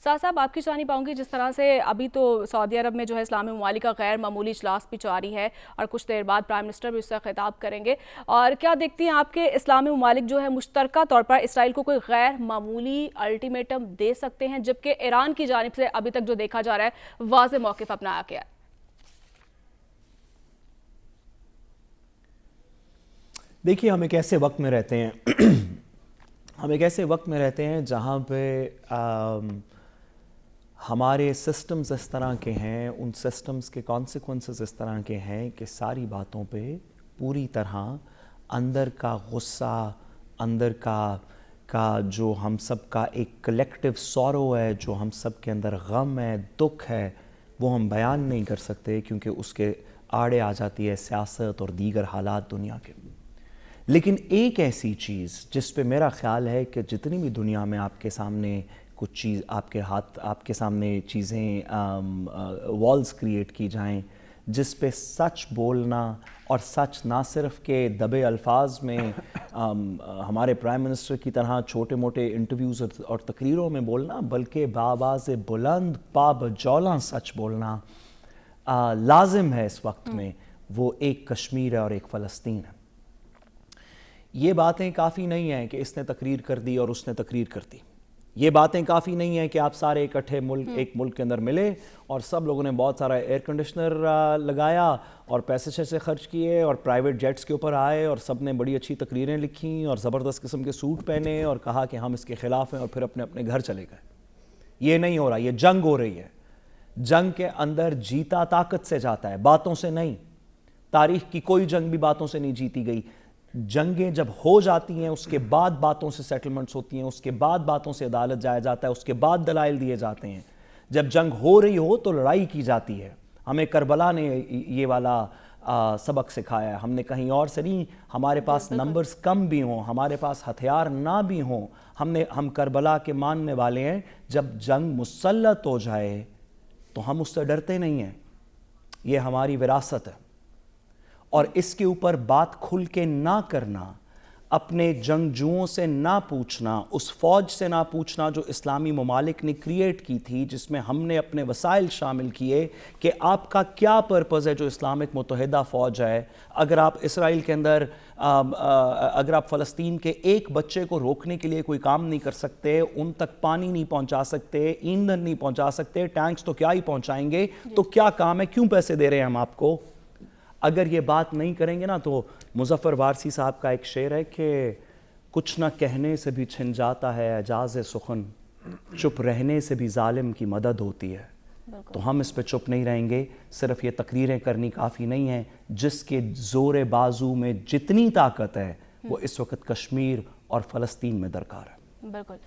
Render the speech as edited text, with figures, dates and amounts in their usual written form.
साथ साहब आपकी जानिब आऊँगी, जिस तरह से अभी तो सऊदी अरब में जो है इस्लामी ममालिक का गैर मामूली इजलास भी जारी है और कुछ देर बाद प्राइम मिनिस्टर भी उससे खिताब करेंगे, और क्या देखती हैं आपके इस्लामी ममालिक जो है मुश्तरका तौर पर इसराइल को कोई गैर मामूली अल्टीमेटम दे सकते हैं, जबकि ईरान की जानिब से अभी तक जो देखा जा रहा है वाज़ेह मौक़िफ़ अपनाया गया है? देखिए, हम एक ऐसे वक्त में रहते हैं हम एक ऐसे वक्त में रहते हैं जहाँ पे हमारे सिस्टम्स इस तरह के हैं, उन सिस्टम्स के कॉन्सिक्वेंसेस इस तरह के हैं कि सारी बातों पे पूरी तरह अंदर का गुस्सा, अंदर का जो हम सब का एक कलेक्टिव सॉरो है, जो हम सब के अंदर गम है, दुख है, वो हम बयान नहीं कर सकते, क्योंकि उसके आड़े आ जाती है सियासत और दीगर हालात दुनिया के। लेकिन एक ऐसी चीज़ जिस पे मेरा ख़्याल है कि जितनी भी दुनिया में आपके सामने कुछ चीज़, आपके सामने चीज़ें वॉल्स क्रिएट की जाएं, जिस पे सच बोलना, और सच ना सिर्फ के दबे अल्फाज में हमारे प्राइम मिनिस्टर की तरह छोटे मोटे इंटरव्यूज़ और तकरीरों में बोलना, बल्कि बाबाज़ बुलंद पाबजौला सच बोलना लाजिम है इस वक्त में। वो एक कश्मीर है और एक फ़लस्तीन है। ये बातें काफ़ी नहीं हैं कि इसने तकरीर कर दी और उसने तकरीर कर दी। ये बातें काफ़ी नहीं हैं कि आप सारे इकट्ठे एक मुल्क के अंदर मिले और सब लोगों ने बहुत सारा एयर कंडीशनर लगाया और पैसे शैसे खर्च किए और प्राइवेट जेट्स के ऊपर आए और सब ने बड़ी अच्छी तकरीरें लिखी और ज़बरदस्त किस्म के सूट पहने और कहा कि हम इसके ख़िलाफ़ हैं, और फिर अपने अपने घर चले गए। ये नहीं हो रहा, ये जंग हो रही है। जंग के अंदर जीता ताकत से जाता है, बातों से नहीं। तारीख़ की कोई जंग भी बातों से नहीं जीती गई। जंगें जब हो जाती हैं उसके बाद बातों से सेटलमेंट्स होती हैं, उसके बाद बातों से अदालत जाया जाता है, उसके बाद दलाइल दिए जाते हैं। जब जंग हो रही हो तो लड़ाई की जाती है। हमें करबला ने ये वाला सबक सिखाया है। हमने कहीं और से नहीं। हमारे पास नंबर्स कम भी हों, हमारे पास हथियार ना भी हों, हम करबला के मानने वाले हैं। जब जंग मुसल्लत हो जाए तो हम उससे डरते नहीं हैं। ये हमारी विरासत है। और इसके ऊपर बात खुल के ना करना, अपने जंगजुओं से ना पूछना, उस फौज से ना पूछना जो इस्लामी ममालिक ने क्रिएट की थी, जिसमें हमने अपने वसाइल शामिल किए कि आपका क्या पर्पज़ है जो इस्लामिक मुत्तहिदा फ़ौज है। अगर आप इसराइल के अंदर अगर आप फ़लस्तीन के एक बच्चे को रोकने के लिए कोई काम नहीं कर सकते, उन तक पानी नहीं पहुंचा सकते, ईंधन नहीं पहुंचा सकते, टैंक्स तो क्या ही पहुंचाएंगे, तो क्या काम है, क्यों पैसे दे रहे हैं हम आपको? अगर ये बात नहीं करेंगे ना, तो मुज़फ़्फ़र वारसी साहब का एक शेर है कि कुछ ना कहने से भी छिन जाता है एजाज़ सुखन, चुप रहने से भी जालिम की मदद होती है। तो हम इस पे चुप नहीं रहेंगे। सिर्फ ये तकरीरें करनी काफ़ी नहीं है। जिसके ज़ोर बाजू में जितनी ताकत है वो इस वक्त कश्मीर और फ़लस्तीन में दरकार है। बिल्कुल।